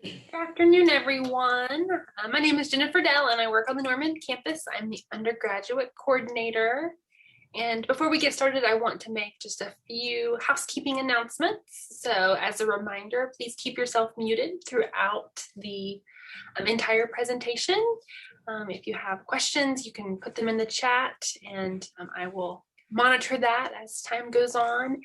Good afternoon, everyone. My name is Jennifer Dell, and I work on the Norman campus. I'm the undergraduate coordinator. And before we get started, I want to make just a few housekeeping announcements. So as a reminder, please keep yourself muted throughout the entire presentation. If you have questions, you can put them in the chat, and I will monitor that as time goes on.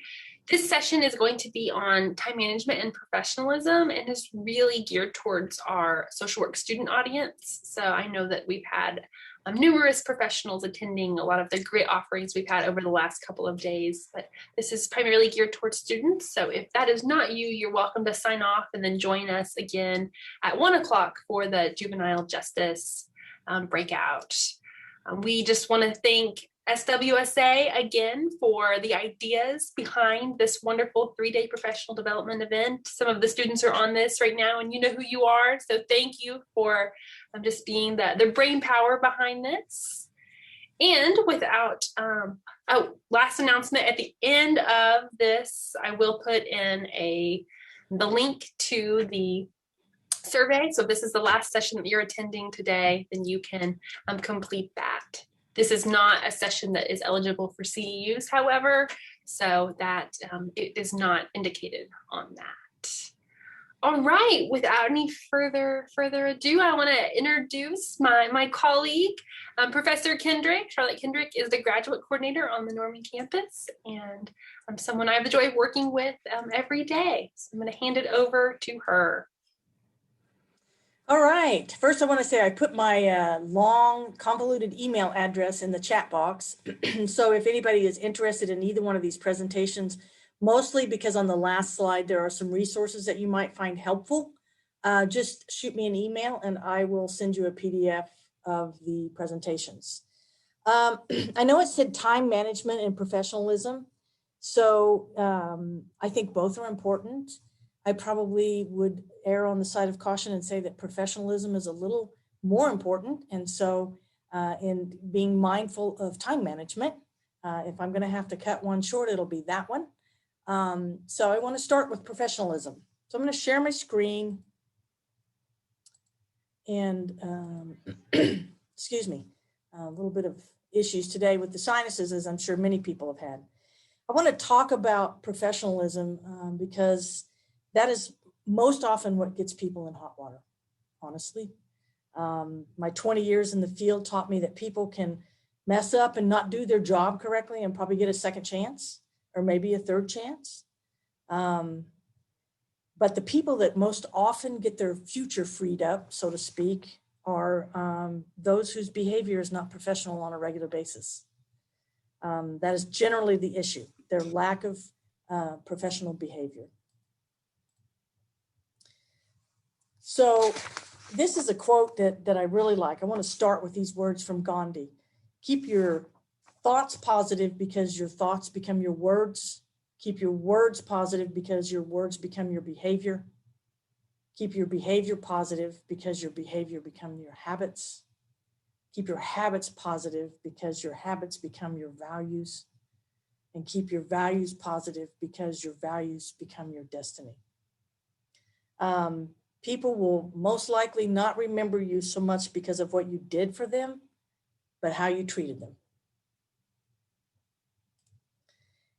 This session is going to be on time management and professionalism, and is really geared towards our social work student audience. So I know that we've had numerous professionals attending a lot of the great offerings we've had over the last couple of days, but this is primarily geared towards students. So if that is not you, you're welcome to sign off and then join us again at 1 o'clock for the juvenile justice breakout. We just want to thank SWSA again for the ideas behind this wonderful 3-day professional development event. Some of the students are on this right now, and you know who you are. So thank you for just being the brain power behind this. And without, last announcement at the end of this, I will put in the link to the survey. So if this is the last session that you're attending today, then you can complete that. This is not a session that is eligible for CEUs, however, so that it is not indicated on that. All right, without any further ado, I want to introduce my colleague, Professor Kendrick. Charlotte Kendrick is the graduate coordinator on the Norman campus, and someone I have the joy of working with every day. So I'm going to hand it over to her. All right. First, I want to say I put my long, convoluted email address in the chat box. So if anybody is interested in either one of these presentations, mostly because on the last slide, there are some resources that you might find helpful, just shoot me an email and I will send you a PDF of the presentations. I know it said time management and professionalism. So I think both are important. I probably would err on the side of caution and say that professionalism is a little more important. And so in being mindful of time management, if I'm going to have to cut one short, it'll be that one. So I want to start with professionalism. So I'm going to share my screen and excuse me, a little bit of issues today with the sinuses, as I'm sure many people have had. I want to talk about professionalism because that is most often what gets people in hot water, honestly. My 20 years in the field taught me that people can mess up and not do their job correctly and probably get a second chance or maybe a third chance. But the people that most often get their future freed up, so to speak, are those whose behavior is not professional on a regular basis. That is generally the issue, their lack of professional behavior. So this is a quote that I really like. I want to start with these words from Gandhi. Keep your thoughts positive because your thoughts become your words. Keep your words positive because your words become your behavior. Keep your behavior positive because your behavior become your habits. Keep your habits positive because your habits become your values. And keep your values positive because your values become your destiny. People will most likely not remember you so much because of what you did for them, but how you treated them.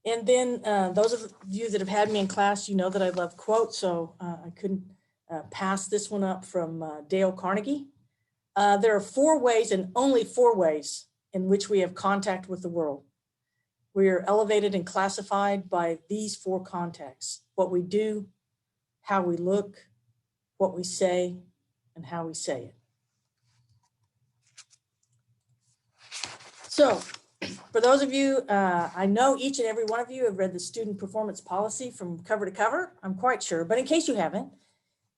And then those of you that have had me in class, you know that I love quotes, so I couldn't pass this one up from Dale Carnegie. There are 4 ways and only 4 ways in which we have contact with the world. We are elevated and classified by these 4 contexts: what we do, how we look, what we say, and how we say it. So for those of you, I know each and every one of you have read the student performance policy from cover to cover, I'm quite sure, but in case you haven't,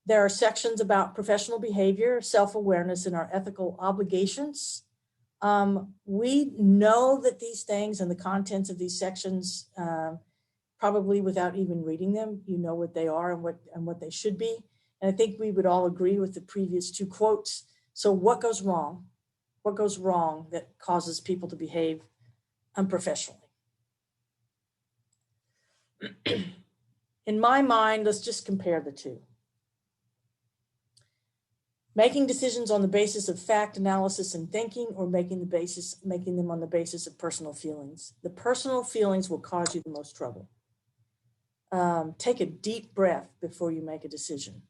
there are sections about professional behavior, self-awareness, and our ethical obligations. We know that these things and the contents of these sections, probably without even reading them, you know what they are and what they should be. And I think we would all agree with the previous 2 quotes. So what goes wrong? What goes wrong that causes people to behave unprofessionally? In my mind, let's just compare the 2. Making decisions on the basis of fact, analysis, and thinking, or making them on the basis of personal feelings. The personal feelings will cause you the most trouble. Take a deep breath before you make a decision.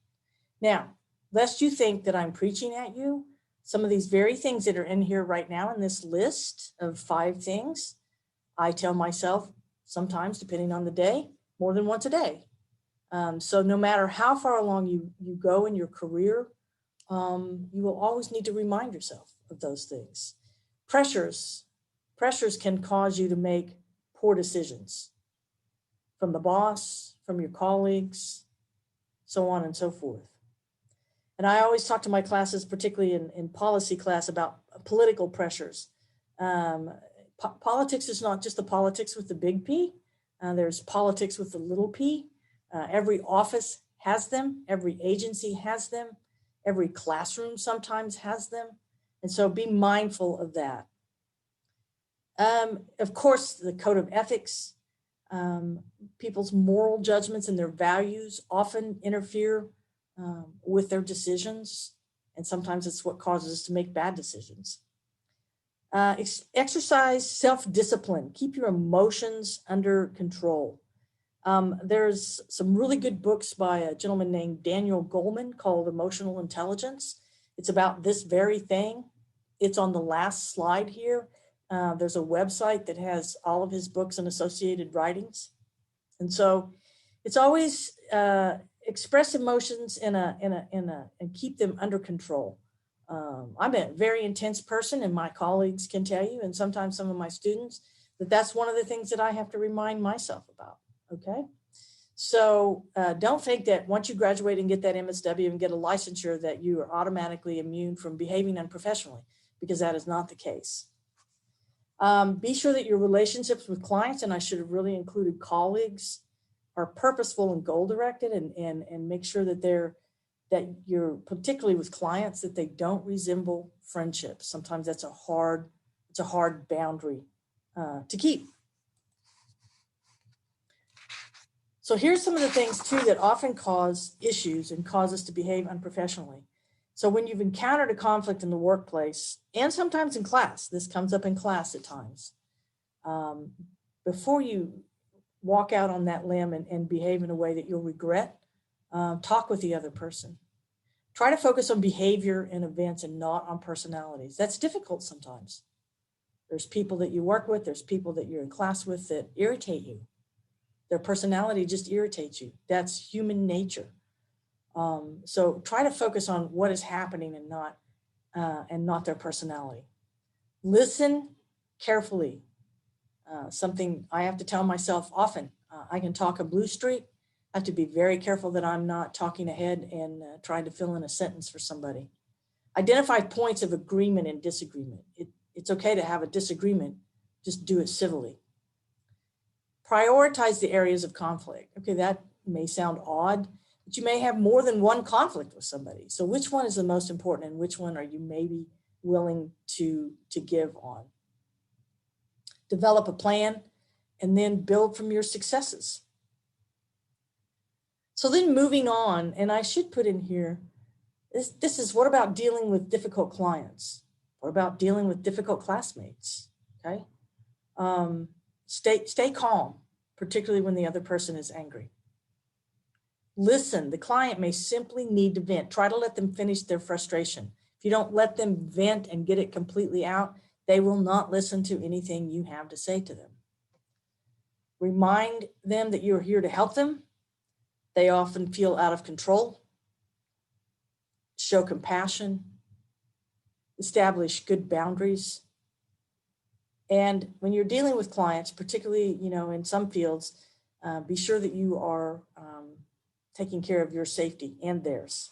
Now, lest you think that I'm preaching at you, some of these very things that are in here right now in this list of 5 things, I tell myself sometimes, depending on the day, more than once a day. So no matter how far along you go in your career, you will always need to remind yourself of those things. Pressures can cause you to make poor decisions from the boss, from your colleagues, so on and so forth. And I always talk to my classes, particularly in policy class, about political pressures. Politics is not just the politics with the big P. There's politics with the little p. Every office has them. Every agency has them. Every classroom sometimes has them. And so be mindful of that. Of course, the code of ethics, people's moral judgments and their values often interfere with their decisions. And sometimes it's what causes us to make bad decisions. Exercise self-discipline. Keep your emotions under control. There's some really good books by a gentleman named Daniel Goleman called Emotional Intelligence. It's about this very thing. It's on the last slide here. There's a website that has all of his books and associated writings. And so it's always express emotions and keep them under control. I'm a very intense person, and my colleagues can tell you, and sometimes some of my students, that's one of the things that I have to remind myself about. Okay. So don't think that once you graduate and get that MSW and get a licensure that you are automatically immune from behaving unprofessionally, because that is not the case. Be sure that your relationships with clients, and I should have really included colleagues, are purposeful and goal-directed, and make sure that you're particularly with clients, that they don't resemble friendships. Sometimes that's a hard boundary to keep. So here's some of the things too that often cause issues and cause us to behave unprofessionally. So when you've encountered a conflict in the workplace, and sometimes in class, this comes up in class at times, before you walk out on that limb and behave in a way that you'll regret, talk with the other person. Try to focus on behavior and events and not on personalities. That's difficult sometimes. There's people that you work with, there's people that you're in class with that irritate you. Their personality just irritates you. That's human nature. So try to focus on what is happening and not their personality. Listen carefully. Something I have to tell myself often. I can talk a blue streak. I have to be very careful that I'm not talking ahead and trying to fill in a sentence for somebody. Identify points of agreement and disagreement. It's okay to have a disagreement. Just do it civilly. Prioritize the areas of conflict. Okay, that may sound odd, but you may have more than one conflict with somebody. So which one is the most important, and which one are you maybe willing to give on? Develop a plan and then build from your successes. So then moving on, and I should put in here, this is what about dealing with difficult clients? What about dealing with difficult classmates? Okay. Stay calm, particularly when the other person is angry. Listen, the client may simply need to vent. Try to let them finish their frustration. If you don't let them vent and get it completely out, they will not listen to anything you have to say to them. Remind them that you're here to help them. They often feel out of control. Show compassion. Establish good boundaries. And when you're dealing with clients, particularly, in some fields, be sure that you are taking care of your safety and theirs.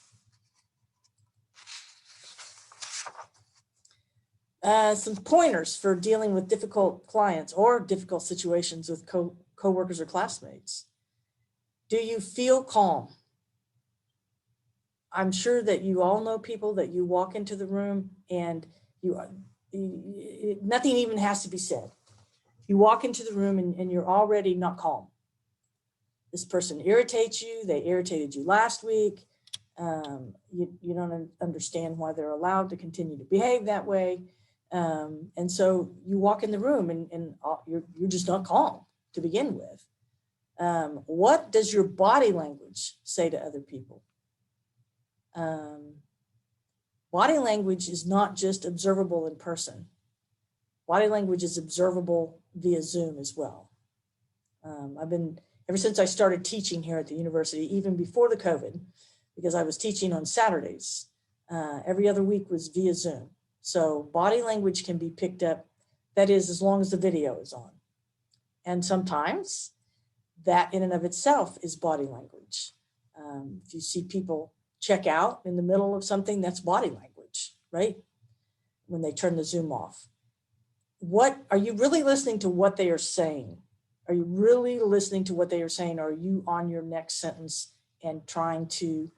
Some pointers for dealing with difficult clients or difficult situations with co-workers or classmates. Do you feel calm? I'm sure that you all know people that you walk into the room and nothing even has to be said. You walk into the room and you're already not calm. This person irritates you. They irritated you last week. You don't understand why they're allowed to continue to behave that way. And so you walk in the room and you're just not calm to begin with. What does your body language say to other people? Body language is not just observable in person. Body language is observable via Zoom as well. Ever since I started teaching here at the university, even before the COVID, because I was teaching on Saturdays, every other week was via Zoom. So body language can be picked up, that is, as long as the video is on. And sometimes that in and of itself is body language. If you see people check out in the middle of something, that's body language, right? When they turn the Zoom off. What are you really listening to what they are saying? Are you really listening to what they are saying? Or are you on your next sentence and trying to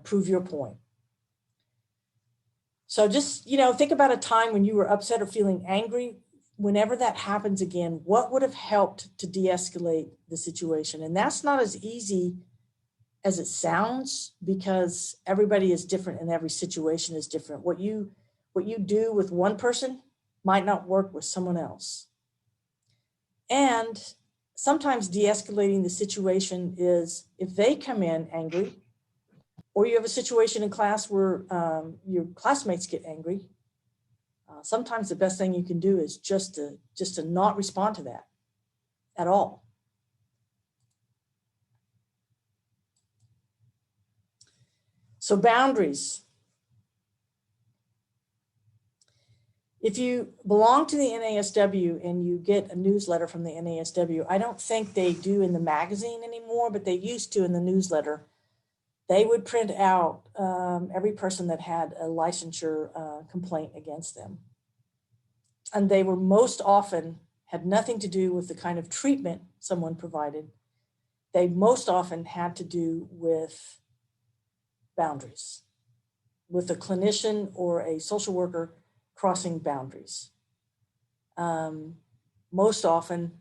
prove your point? So just, think about a time when you were upset or feeling angry. Whenever that happens again, what would have helped to de-escalate the situation? And that's not as easy as it sounds, because everybody is different and every situation is different. What you do with one person might not work with someone else. And sometimes de-escalating the situation is if they come in angry, or you have a situation in class where your classmates get angry, sometimes the best thing you can do is just to not respond to that at all. So boundaries. If you belong to the NASW and you get a newsletter from the NASW, I don't think they do in the magazine anymore, but they used to in the newsletter. They would print out every person that had a licensure complaint against them. And they were most often had nothing to do with the kind of treatment someone provided. They most often had to do with boundaries, with a clinician or a social worker crossing boundaries. Most often,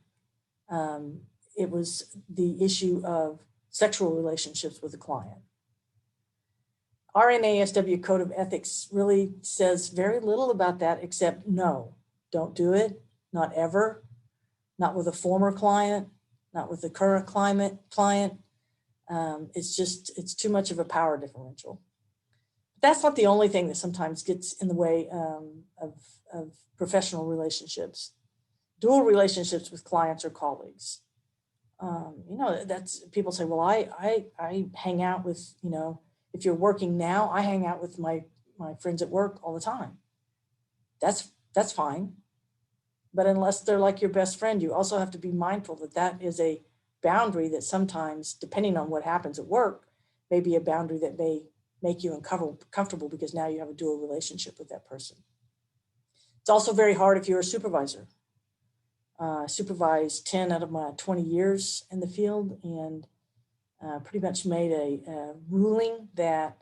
it was the issue of sexual relationships with a client. Our NASW Code of Ethics really says very little about that, except no, don't do it, not ever, not with a former client, not with the current client. It's too much of a power differential. That's not the only thing that sometimes gets in the way of professional relationships, dual relationships with clients or colleagues. That's people say, well, I hang out with, if you're working now, I hang out with my friends at work all the time. That's fine. But unless they're like your best friend, you also have to be mindful that that is a boundary that sometimes, depending on what happens at work, may be a boundary that may make you uncomfortable because now you have a dual relationship with that person. It's also very hard if you're a supervisor. I supervised 10 out of my 20 years in the field, and pretty much made a ruling that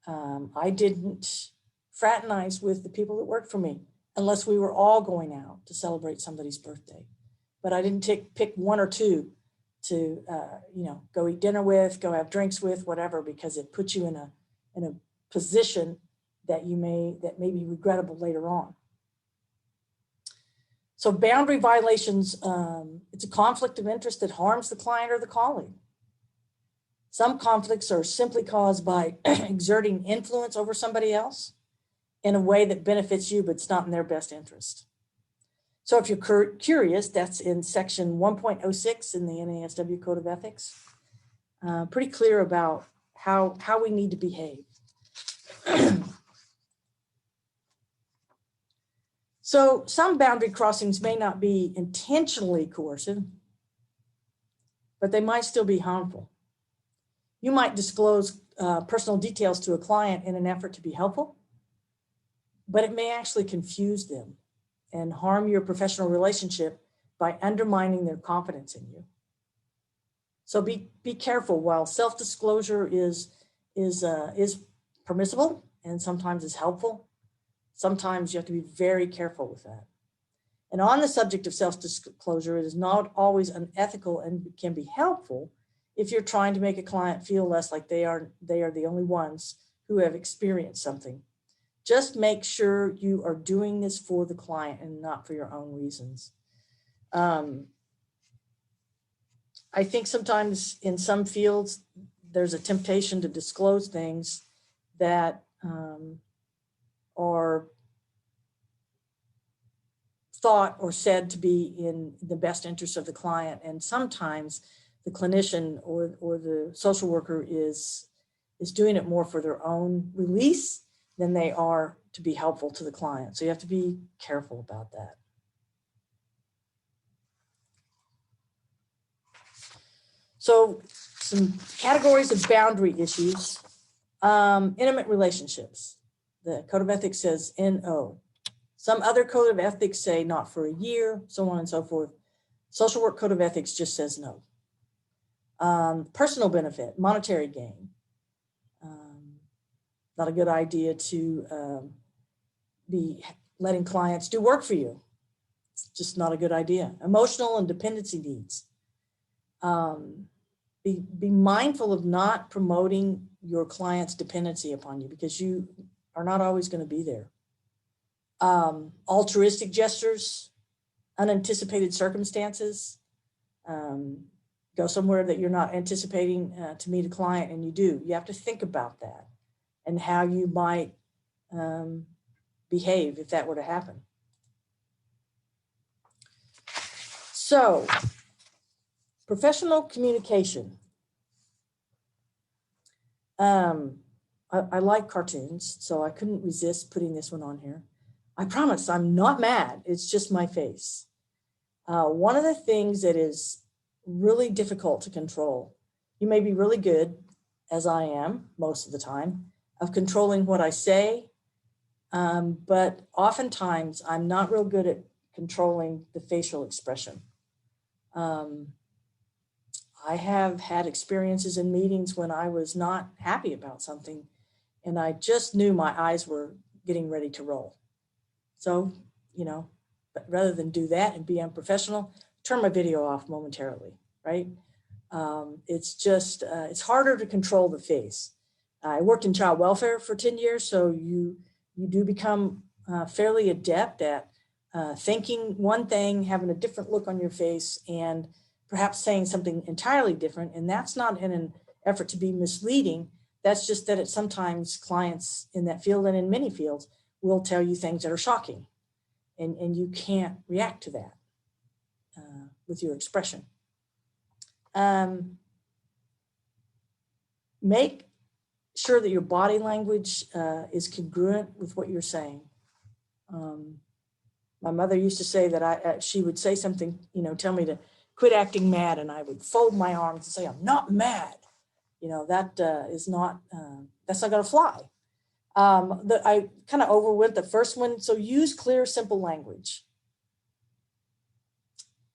I didn't fraternize with the people that worked for me unless we were all going out to celebrate somebody's birthday. But I didn't pick one or two to go eat dinner with, go have drinks with, whatever, because it puts you in a position that may be regrettable later on. So boundary violations, it's a conflict of interest that harms the client or the colleague. Some conflicts are simply caused by exerting influence over somebody else in a way that benefits you, but it's not in their best interest. So if you're curious, that's in section 1.06 in the NASW Code of Ethics. Pretty clear about how we need to behave. So some boundary crossings may not be intentionally coercive, but they might still be harmful. You might disclose personal details to a client in an effort to be helpful, but it may actually confuse them and harm your professional relationship by undermining their confidence in you. So be careful. While self-disclosure is permissible and sometimes is helpful, sometimes you have to be very careful with that. And on the subject of self-disclosure, it is not always unethical and can be helpful if you're trying to make a client feel less like they are the only ones who have experienced something. Just make sure you are doing this for the client and not for your own reasons. I think sometimes in some fields, there's a temptation to disclose things that are thought or said to be in the best interest of the client. And sometimes the clinician or the social worker is doing it more for their own release than they are to be helpful to the client. So you have to be careful about that. So some categories of boundary issues. Intimate relationships. The Code of Ethics says NO. Some other Code of Ethics say not for a year, so on and so forth. Social Work Code of Ethics just says no. Personal benefit, monetary gain. Not a good idea to be letting clients do work for you. It's just not a good idea. Emotional and dependency needs. Be mindful of not promoting your client's dependency upon you because you are not always going to be there. Altruistic gestures, unanticipated circumstances. Go somewhere that you're not anticipating to meet a client and you do. You have to think about that and how you might behave if that were to happen. So, professional communication. I like cartoons, so I couldn't resist putting this one on here. I promise I'm not mad. It's just my face. One of the things that is really difficult to control, you may be really good, as I am most of the time, of controlling what I say, but oftentimes I'm not real good at controlling the facial expression. I have had experiences in meetings when I was not happy about something, and I just knew my eyes were getting ready to roll. So, but rather than do that and be unprofessional, turn my video off momentarily, right? It's just, it's harder to control the face. I worked in child welfare for 10 years, so you do become fairly adept at thinking one thing, having a different look on your face, and perhaps saying something entirely different. And that's not in an effort to be misleading. That's just that sometimes clients in that field and in many fields will tell you things that are shocking. And you can't react to that with your expression. Make sure that your body language is congruent with what you're saying. My mother used to say that she would say something, tell me to quit acting mad, and I would fold my arms and say, I'm not mad. That is not, that's not going to fly. I kind of overwent the first one. So use clear, simple language.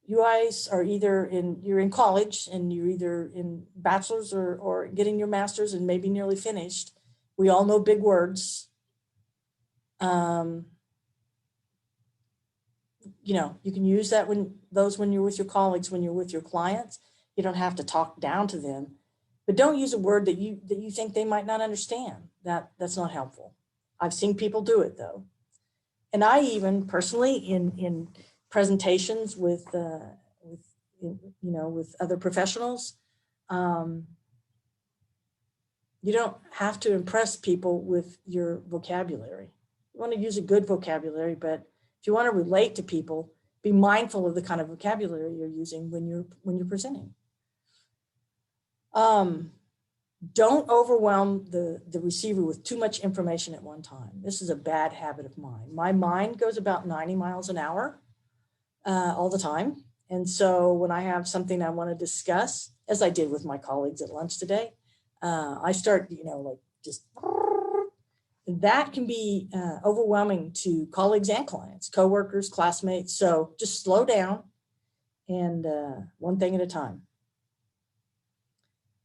You guys are you're in college and you're either in bachelor's or getting your master's and maybe nearly finished. We all know big words. You can use that when you're with your colleagues, when you're with your clients. You don't have to talk down to them, but don't use a word that you think they might not understand. That's not helpful. I've seen people do it though. And I even personally in presentations with other professionals, you don't have to impress people with your vocabulary. You want to use a good vocabulary, but if you want to relate to people, be mindful of the kind of vocabulary you're using when you're presenting. Don't overwhelm the receiver with too much information at one time. This is a bad habit of mine. My mind goes about 90 miles an hour all the time. And so when I have something I want to discuss, as I did with my colleagues at lunch today, I start, just, that can be overwhelming to colleagues and clients, coworkers, classmates. So just slow down and one thing at a time.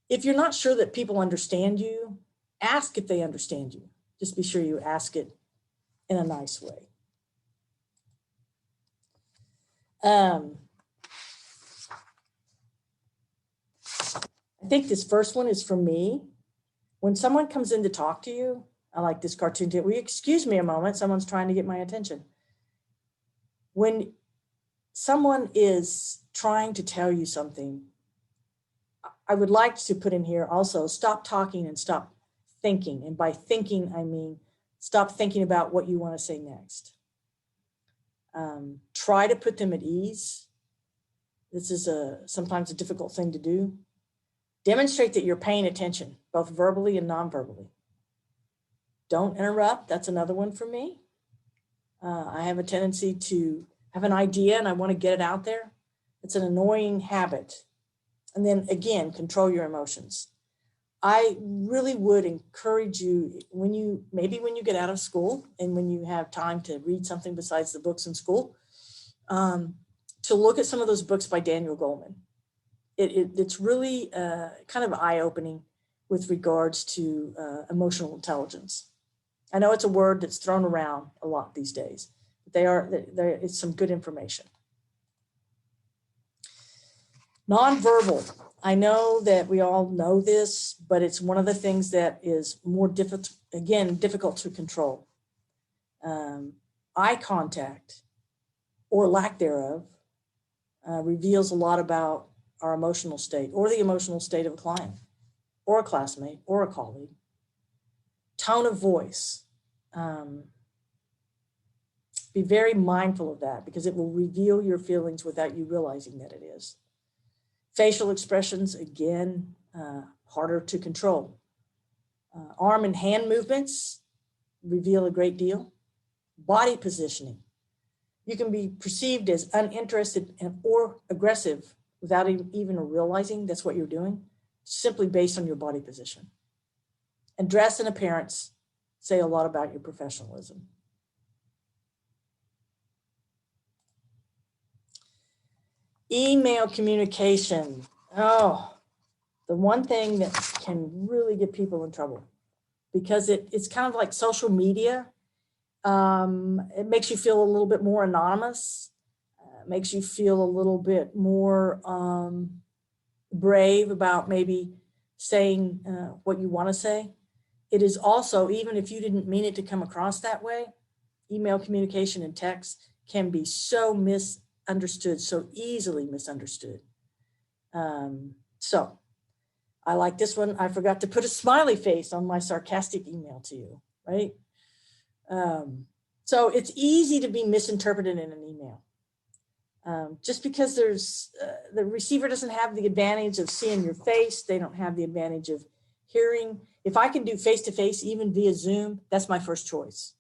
If you're not sure that people understand you, ask if they understand you. Just be sure you ask it in a nice way. I think this first one is for me. When someone comes in to talk to you, I like this cartoon too. Will you excuse me a moment? Someone's trying to get my attention. When someone is trying to tell you something, I would like to put in here also, stop talking and stop thinking. And by thinking, I mean, stop thinking about what you want to say next. Try to put them at ease. This is sometimes a difficult thing to do. Demonstrate that you're paying attention, both verbally and non-verbally. Don't interrupt. That's another one for me. I have a tendency to have an idea and I want to get it out there. It's an annoying habit. And then again, control your emotions. I really would encourage you maybe when you get out of school and when you have time to read something besides the books in school, to look at some of those books by Daniel Goleman. It's really kind of eye-opening with regards to emotional intelligence. I know it's a word that's thrown around a lot these days, but it's some good information. Nonverbal. I know that we all know this, but it's one of the things that is more difficult to control. Eye contact, or lack thereof, reveals a lot about our emotional state or the emotional state of a client or a classmate or a colleague. Tone of voice. Be very mindful of that because it will reveal your feelings without you realizing that it is. Facial expressions, again, harder to control. Arm and hand movements reveal a great deal. Body positioning. You can be perceived as uninterested or aggressive without even realizing that's what you're doing, simply based on your body position. And dress and appearance say a lot about your professionalism. Email communication. Oh, the one thing that can really get people in trouble because it's kind of like social media. It makes you feel a little bit more anonymous. Makes you feel a little bit more brave about maybe saying what you want to say. It is also, even if you didn't mean it to come across that way, email communication and text can be so misunderstood, so easily misunderstood. So I like this one. I forgot to put a smiley face on my sarcastic email to you, right? So it's easy to be misinterpreted in an email. Just because the receiver doesn't have the advantage of seeing your face, they don't have the advantage of hearing. If I can do face-to-face, even via Zoom, that's my first choice.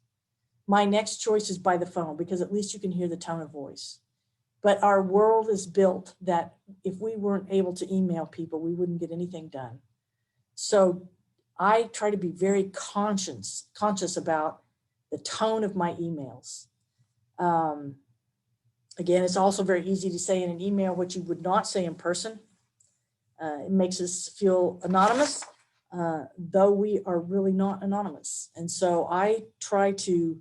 My next choice is by the phone because at least you can hear the tone of voice. But our world is built that if we weren't able to email people, we wouldn't get anything done. So I try to be very conscious about the tone of my emails. Again, it's also very easy to say in an email what you would not say in person. It makes us feel anonymous, though we are really not anonymous. And so I try to,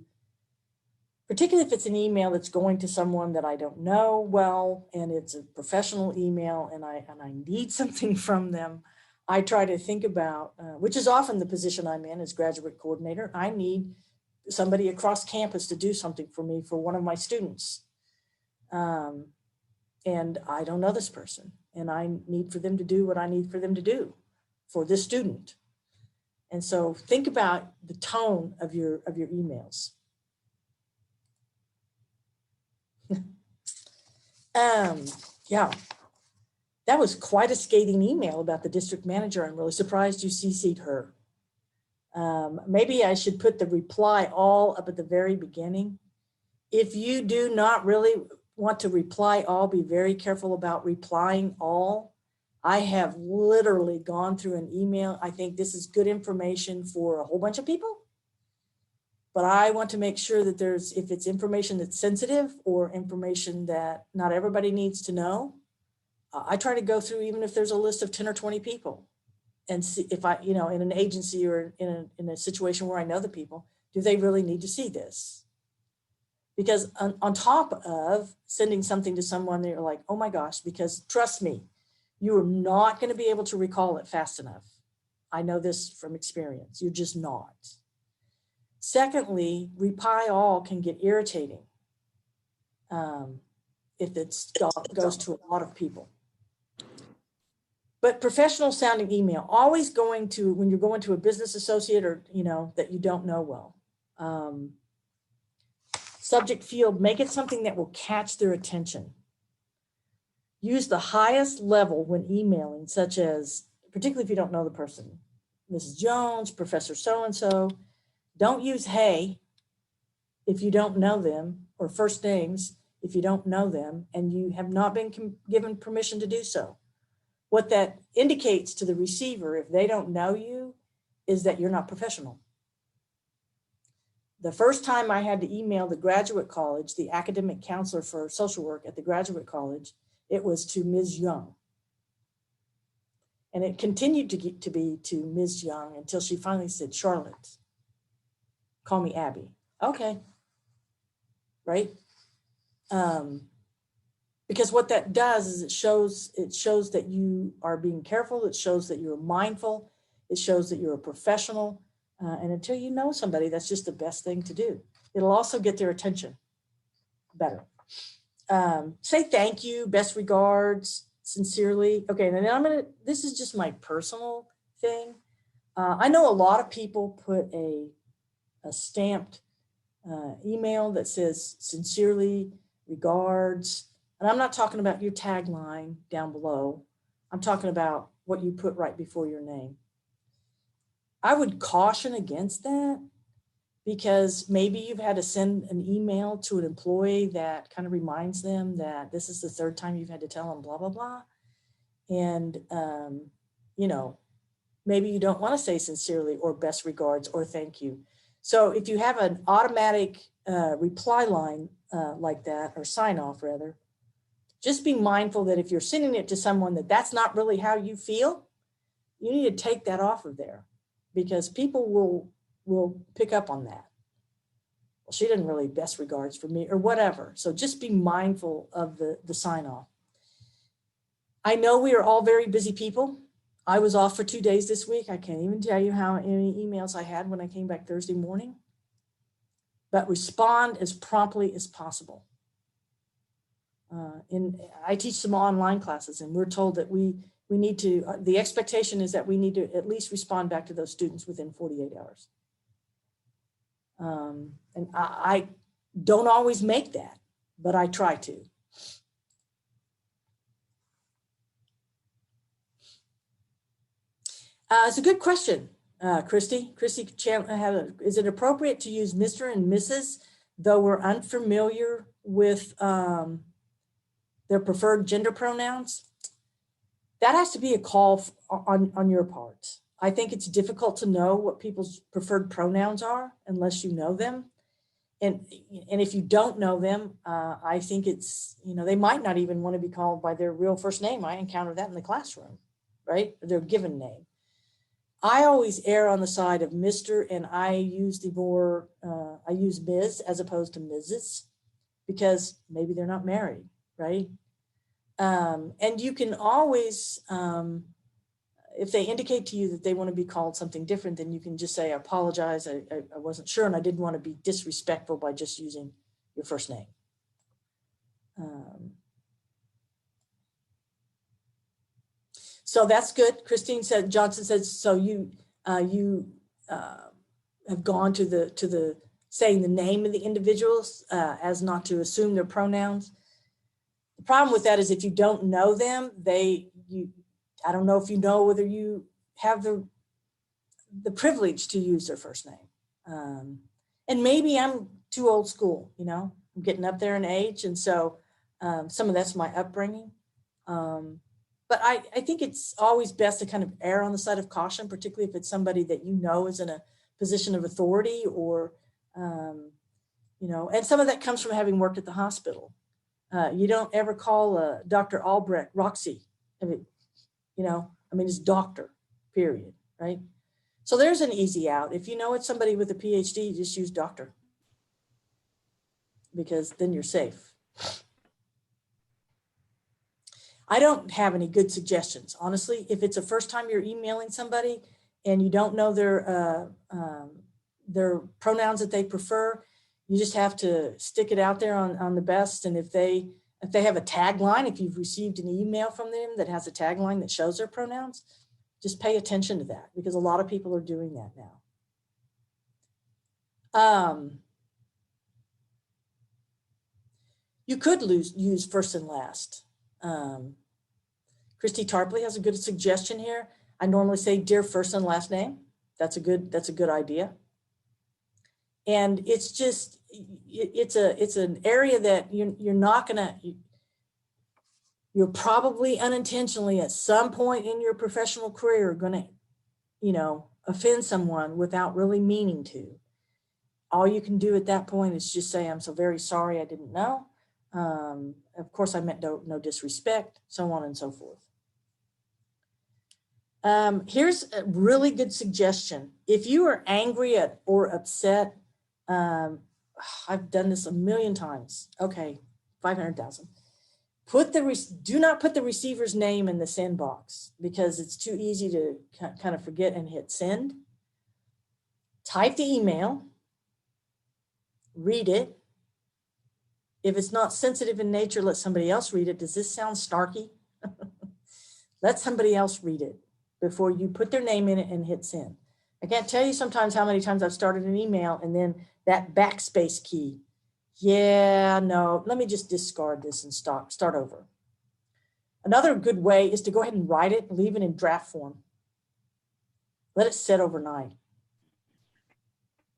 particularly if it's an email that's going to someone that I don't know well, and it's a professional email and I need something from them, I try to think about, which is often the position I'm in as graduate coordinator. I need somebody across campus to do something for me for one of my students. And I don't know this person, and I need for them to do what I need for them to do for this student. And so think about the tone of your emails. Yeah, that was quite a scathing email about the district manager. I'm really surprised you CC'd her. Maybe I should put the reply all up at the very beginning. If you do not really want to reply all, be very careful about replying all. I have literally gone through an email. I think this is good information for a whole bunch of people, but I want to make sure that if it's information that's sensitive or information that not everybody needs to know, I try to go through, even if there's a list of 10 or 20 people, and see if I, in an agency or in a situation where I know the people, do they really need to see this? Because on top of sending something to someone, they're like, oh my gosh, because trust me, you are not going to be able to recall it fast enough. I know this from experience. You're just not. Secondly, reply all can get irritating if it goes to a lot of people. But professional sounding email, always going to, when you're going to a business associate or, that you don't know well. Subject field, make it something that will catch their attention. Use the highest level when emailing, such as, particularly if you don't know the person, Mrs. Jones, Professor so-and-so. Don't use hey if you don't know them, or first names if you don't know them and you have not been given permission to do so. What that indicates to the receiver, if they don't know you, is that you're not professional. The first time I had to email the graduate college, the academic counselor for social work at the graduate college, it was to Ms. Young. And it continued to be to Ms. Young until she finally said, Charlotte, call me Abby. Okay. Right? Because what that does is it shows that you are being careful. It shows that you're mindful. It shows that you're a professional. And until you know somebody, that's just the best thing to do. It'll also get their attention better. Say thank you, best regards, sincerely. Okay, and then this is just my personal thing. I know a lot of people put a stamped email that says sincerely, regards. And I'm not talking about your tagline down below. I'm talking about what you put right before your name. I would caution against that because maybe you've had to send an email to an employee that kind of reminds them that this is the third time you've had to tell them blah, blah, blah. And, maybe you don't want to say sincerely or best regards or thank you. So if you have an automatic reply line like that, or sign off rather, just be mindful that if you're sending it to someone that's not really how you feel, you need to take that off of there because people will pick up on that. Well, she didn't really best regards for me or whatever. So just be mindful of the sign off. I know we are all very busy people. I was off for 2 days this week. I can't even tell you how many emails I had when I came back Thursday morning. But respond as promptly as possible. I teach some online classes, and we're told that we need to, the expectation is that we need to at least respond back to those students within 48 hours. And I don't always make that, but I try to. It's a good question, Christy. Christy is it appropriate to use Mr. and Mrs. though we're unfamiliar with their preferred gender pronouns? That has to be a call on your part. I think it's difficult to know what people's preferred pronouns are unless you know them. And if you don't know them, I think it's, they might not even want to be called by their real first name. I encounter that in the classroom, right? Their given name. I always err on the side of Mr. and I use I use Ms. as opposed to Mrs. because maybe they're not married, right? And you can always, if they indicate to you that they want to be called something different, then you can just say, I apologize, I wasn't sure, and I didn't want to be disrespectful by just using your first name. So that's good. Johnson says, so you have gone to the saying the name of the individuals as not to assume their pronouns. The problem with that is if you don't know them, I don't know if you know whether you have the privilege to use their first name. And maybe I'm too old school, I'm getting up there in age. And so some of that's my upbringing. But I think it's always best to kind of err on the side of caution, particularly if it's somebody that is in a position of authority or, and some of that comes from having worked at the hospital. You don't ever call Dr. Albrecht Roxy. It's doctor, period, right? So there's an easy out. If you know it's somebody with a PhD, just use doctor because then you're safe. I don't have any good suggestions, honestly. If it's the first time you're emailing somebody and you don't know their pronouns that they prefer, you just have to stick it out there on the best. And if they have a tagline, if you've received an email from them that has a tagline that shows their pronouns, just pay attention to that, because a lot of people are doing that now. You could use first and last. Christy Tarpley has a good suggestion here. I normally say dear first and last name. That's a good idea. And it's just, it's an area that you're not gonna, you're probably unintentionally at some point in your professional career gonna, offend someone without really meaning to. All you can do at that point is just say, I'm so very sorry, I didn't know. Of course, I meant no disrespect, so on and so forth. Here's a really good suggestion. If you are angry at or upset, I've done this a million times. Okay, 500,000. Do not put the receiver's name in the send box, because it's too easy to kind of forget and hit send. Type the email, read it. If it's not sensitive in nature, let somebody else read it. Does this sound snarky? Let somebody else read it before you put their name in it and hit send. I can't tell you sometimes how many times I've started an email and then that backspace key. Yeah, no, let me just discard this and start over. Another good way is to go ahead and write it and leave it in draft form. Let it sit overnight.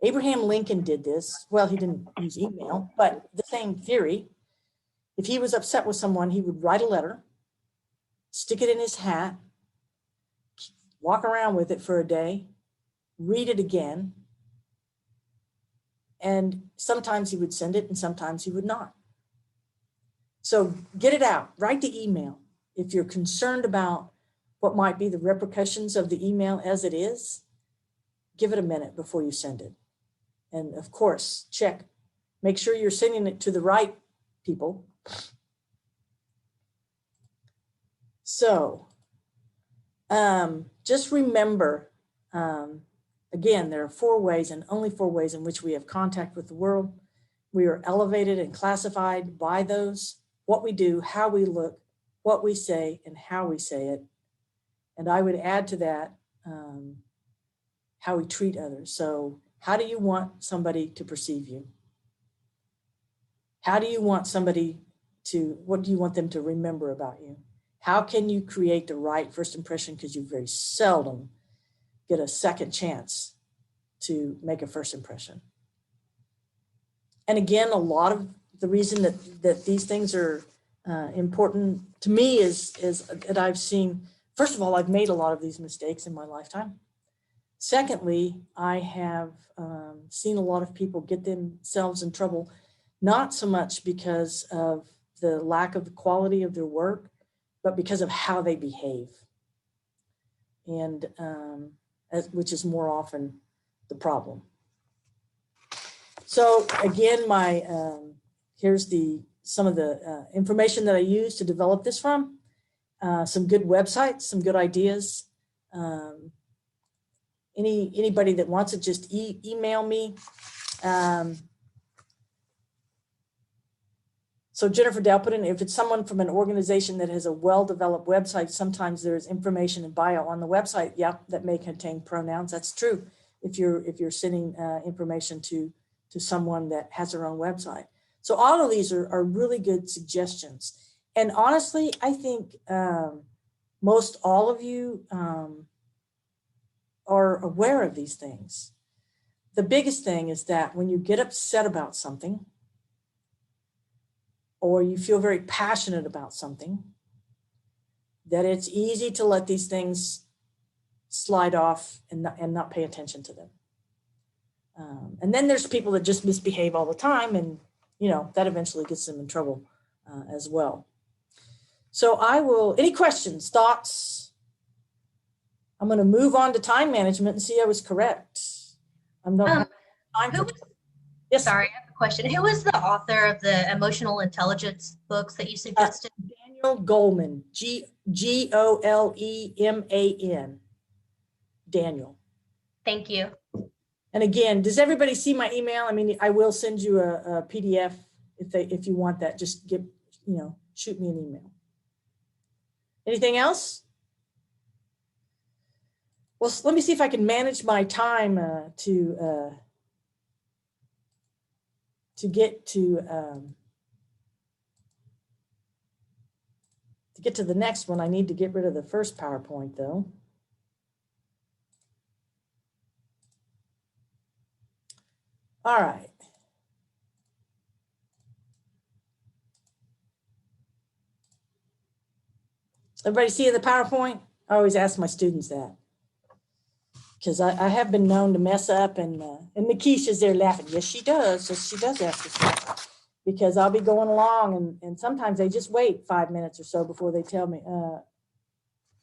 Abraham Lincoln did this. Well, he didn't use email, but the same theory. If he was upset with someone, he would write a letter, stick it in his hat, walk around with it for a day, read it again, and sometimes he would send it and sometimes he would not. So get it out, write the email. If you're concerned about what might be the repercussions of the email as it is, give it a minute before you send it. And of course, check, make sure you're sending it to the right people. So just remember, again, there are 4 ways and only 4 ways in which we have contact with the world. We are elevated and classified by those: what we do, how we look, what we say, and how we say it. And I would add to that, how we treat others. So how do you want somebody to perceive you? How do you want somebody to, what do you want them to remember about you? How can you create the right first impression? Because you very seldom get a second chance to make a first impression. And again, a lot of the reason that these things are important to me is that I've seen, first of all, I've made a lot of these mistakes in my lifetime. Secondly, I have seen a lot of people get themselves in trouble, not so much because of the lack of the quality of their work, but because of how they behave. And which is more often the problem. So again, here's some of the information that I use to develop this from. Some good websites, some good ideas. Anybody that wants it, just email me. So Jennifer Dow put in, if it's someone from an organization that has a well-developed website, sometimes there's information in bio on the website, that may contain pronouns. That's true if you're sending information to someone that has their own website. So all of these are really good suggestions. And honestly, I think most all of you are aware of these things. The biggest thing is that when you get upset about something, or you feel very passionate about something, that it's easy to let these things slide off and not pay attention to them. And then there's people that just misbehave all the time, and that eventually gets them in trouble as well. So any questions, thoughts? I'm going to move on to time management and see I was correct. I'm not time for. Yes. Sorry, I have a question. Who was the author of the emotional intelligence books that you suggested? Daniel Goleman, Goleman. Daniel. Thank you. And again, does everybody see my email? I mean, I will send you a PDF if you want that. Just shoot me an email. Anything else? Well, let me see if I can manage my time to get to the next one. I need to get rid of the first PowerPoint though. All right. Everybody see the PowerPoint? I always ask my students that because I have been known to mess up, and Nikisha's there laughing. Yes, she does. Yes, she does ask us that because I'll be going along, and sometimes they just wait 5 minutes or so before they tell me,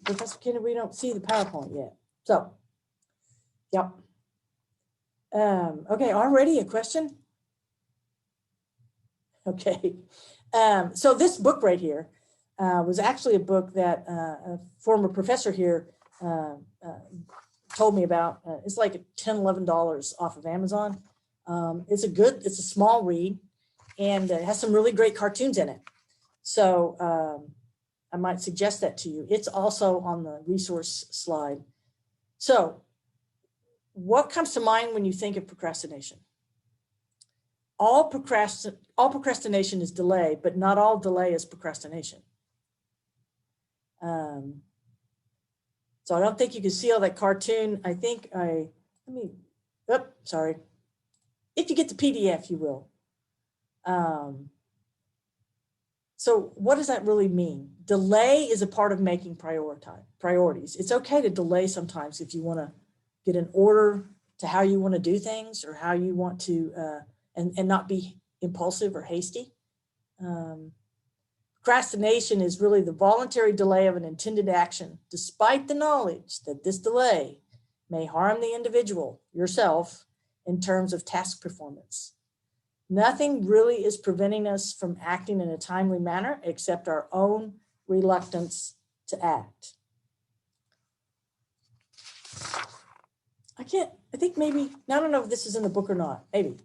Professor Kendrick, we don't see the PowerPoint yet. So, yep. Okay, already a question? Okay. So this book right here was actually a book that a former professor here told me about. It's like $10, $11 off of Amazon. It's a small read, and it has some really great cartoons in it. So I might suggest that to you. It's also on the resource slide. So what comes to mind when you think of procrastination? All procrastination is delay, but not all delay is procrastination. So I don't think you can see all that cartoon. I think sorry. If you get the PDF, you will. So what does that really mean? Delay is a part of making priorities. It's okay to delay sometimes if you want to get an order to how you want to do things or how you want to, and not be impulsive or hasty. Procrastination is really the voluntary delay of an intended action, despite the knowledge that this delay may harm the individual, yourself, in terms of task performance. Nothing really is preventing us from acting in a timely manner except our own reluctance to act. I think maybe, I don't know if this is in the book or not, maybe.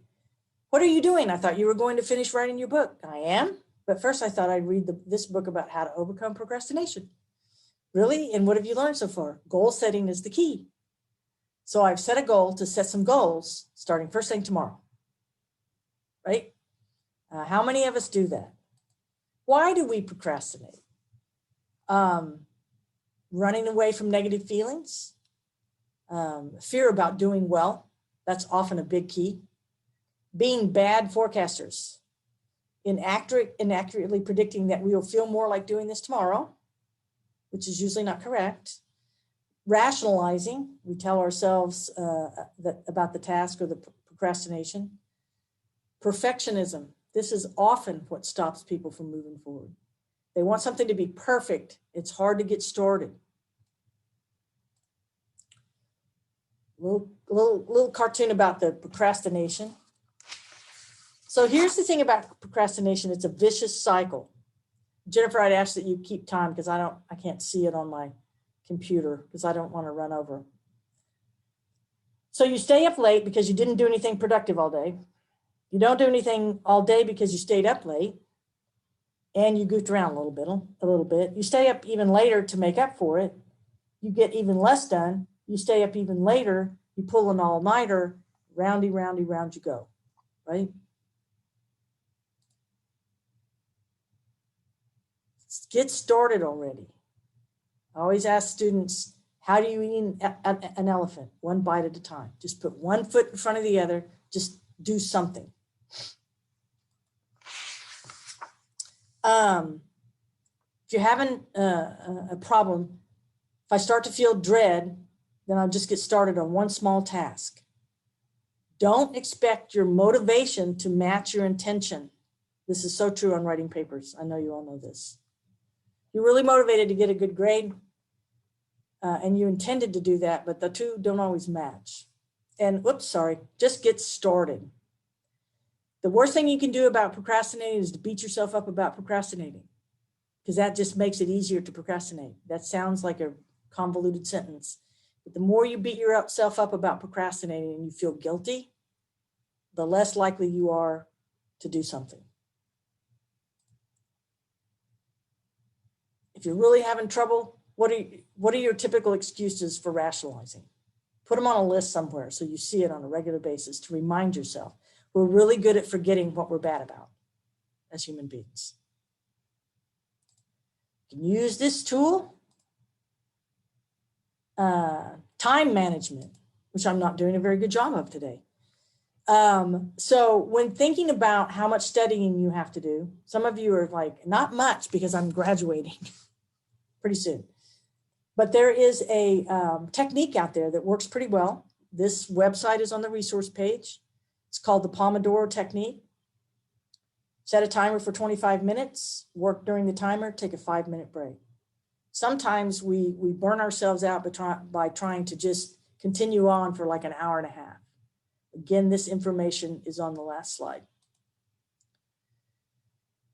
What are you doing? I thought you were going to finish writing your book. I am, but first I thought I'd read this book about how to overcome procrastination. Really? And what have you learned so far? Goal setting is the key. So I've set a goal to set some goals starting first thing tomorrow, right? How many of us do that? Why do we procrastinate? Running away from negative feelings, fear about doing well. That's often a big key. Being bad forecasters, inaccurately predicting that we will feel more like doing this tomorrow, which is usually not correct. Rationalizing, we tell ourselves about the task or the procrastination. Perfectionism, this is often what stops people from moving forward. They want something to be perfect. It's hard to get started. Little cartoon about the procrastination. So here's the thing about procrastination. It's a vicious cycle. Jennifer, I'd ask that you keep time because I can't see it on my computer because I don't want to run over. So you stay up late because you didn't do anything productive all day. You don't do anything all day because you stayed up late and you goofed around a little bit. You stay up even later to make up for it. You get even less done. You stay up even later. You pull an all-nighter. Roundy, round you go, right? Get started already. I always ask students, how do you eat an elephant? One bite at a time. Just put one foot in front of the other. Just do something. If you're having a problem, if I start to feel dread, then I'll just get started on one small task. Don't expect your motivation to match your intention. This is so true on writing papers. I know you all know this. You're really motivated to get a good grade, and you intended to do that, but the two don't always match. And just get started. The worst thing you can do about procrastinating is to beat yourself up about procrastinating. because that just makes it easier to procrastinate. That sounds like a convoluted sentence. But the more you beat yourself up about procrastinating and you feel guilty, the less likely you are to do something. If you're really having trouble, what are your typical excuses for rationalizing? Put them on a list somewhere so you see it on a regular basis to remind yourself. We're really good at forgetting what we're bad about as human beings. You can use this tool. Time management, which I'm not doing a very good job of today. So when thinking about how much studying you have to do, some of you are like, not much because I'm graduating pretty soon. But there is a technique out there that works pretty well. This website is on the resource page. It's called the Pomodoro technique. Set a timer for 25 minutes, work during the timer, take a 5-minute break. Sometimes we burn ourselves out by trying to just continue on for like an hour and a half. Again, this information is on the last slide.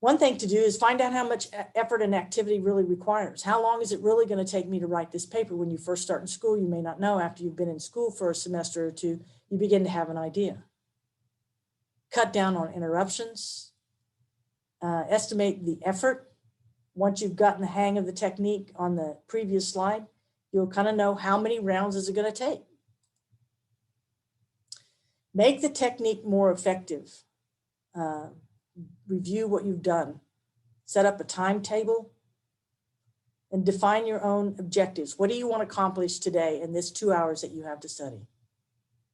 One thing to do is find out how much effort and activity really requires. How long is it really going to take me to write this paper? When you first start in school, you may not know. After you've been in school for a semester or two, you begin to have an idea. Cut down on interruptions. Estimate the effort. Once you've gotten the hang of the technique on the previous slide, you'll kind of know how many rounds is it going to take. Make the technique more effective. Review what you've done. Set up a timetable and define your own objectives. What do you want to accomplish today in this 2 hours that you have to study?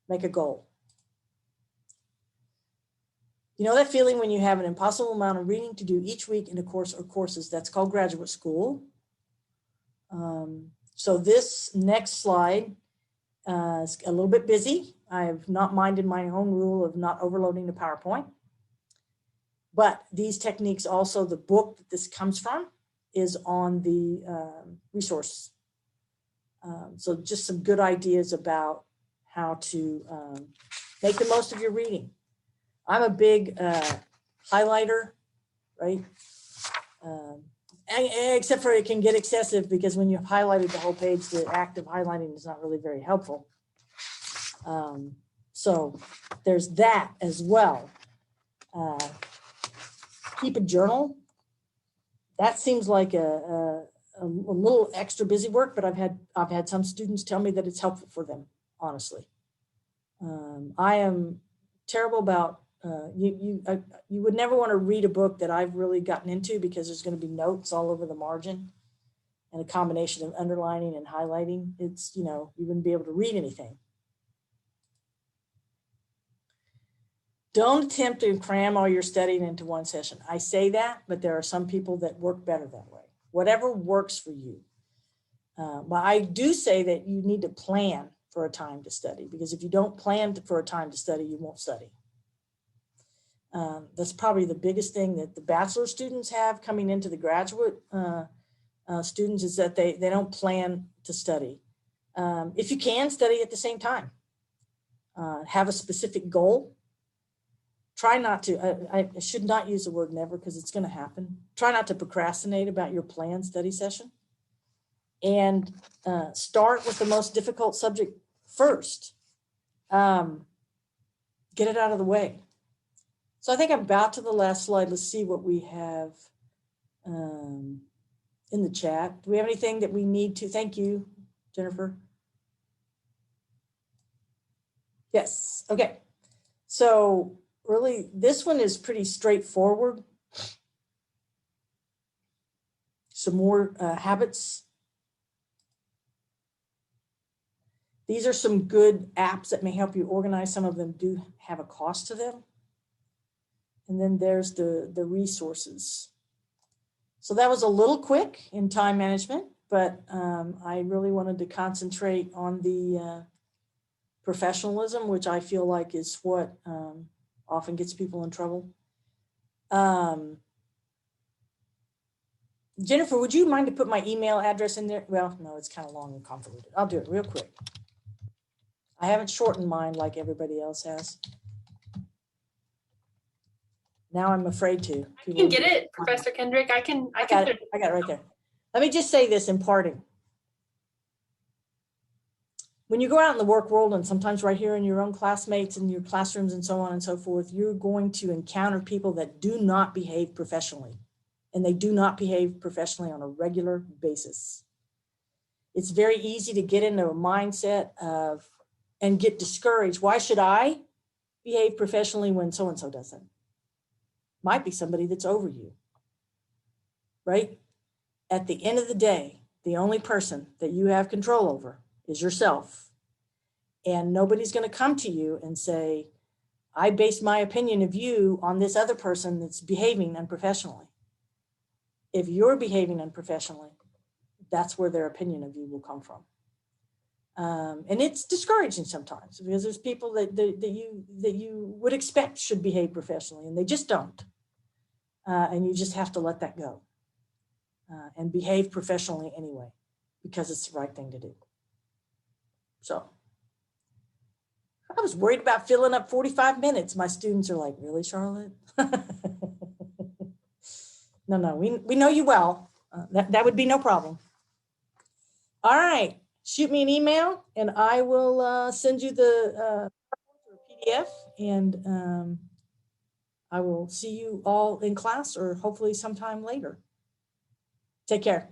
Make a goal. You know that feeling when you have an impossible amount of reading to do each week in a course or courses? That's called graduate school. So this next slide is a little bit busy. I have not minded my own rule of not overloading the PowerPoint. But these techniques also, the book that this comes from is on the resource. So just some good ideas about how to make the most of your reading. I'm a big highlighter, right? Except for it can get excessive because when you've highlighted the whole page, the act of highlighting is not really very helpful. So there's that as well. Keep a journal. That seems like a little extra busy work, but I've had some students tell me that it's helpful for them, honestly. I am terrible about you would never want to read a book that I've really gotten into because there's going to be notes all over the margin and a combination of underlining and highlighting. It's, you wouldn't be able to read anything. Don't attempt to cram all your studying into one session. I say that, but there are some people that work better that way. Whatever works for you. But I do say that you need to plan for a time to study, because if you don't plan for a time to study, you won't study. That's probably the biggest thing that the bachelor students have coming into the graduate students is that they don't plan to study. If you can, study at the same time. Have a specific goal. Try not to, I should not use the word never because it's going to happen. Try not to procrastinate about your planned study session. And start with the most difficult subject first. Get it out of the way. So I think I'm about to the last slide. Let's see what we have in the chat. Do we have anything that we need to? Thank you, Jennifer. Yes, okay. So really, this one is pretty straightforward. Some more habits. These are some good apps that may help you organize. Some of them do have a cost to them. And then there's the resources. So that was a little quick in time management, but I really wanted to concentrate on the professionalism, which I feel like is what often gets people in trouble. Jennifer, would you mind to put my email address in there? Well, no, it's kind of long and convoluted. I'll do it real quick. I haven't shortened mine like everybody else has. Now I'm afraid to. I can get it, Professor Kendrick. I got it. I got it right there. Let me just say this in parting. When you go out in the work world, and sometimes right here in your own classmates and your classrooms and so on and so forth, you're going to encounter people that do not behave professionally, and they do not behave professionally on a regular basis. It's very easy to get into a mindset of and get discouraged. Why should I behave professionally when so-and-so doesn't? Might be somebody that's over you, right? At the end of the day, the only person that you have control over is yourself. And nobody's going to come to you and say, I base my opinion of you on this other person that's behaving unprofessionally. If you're behaving unprofessionally, that's where their opinion of you will come from. And it's discouraging sometimes because there's people that you would expect should behave professionally, and they just don't. And you just have to let that go and behave professionally anyway, because it's the right thing to do. So I was worried about filling up 45 minutes. My students are like, really, Charlotte? No, we know you well. That would be no problem. All right, shoot me an email and I will send you the PDF, and I will see you all in class or hopefully sometime later. Take care.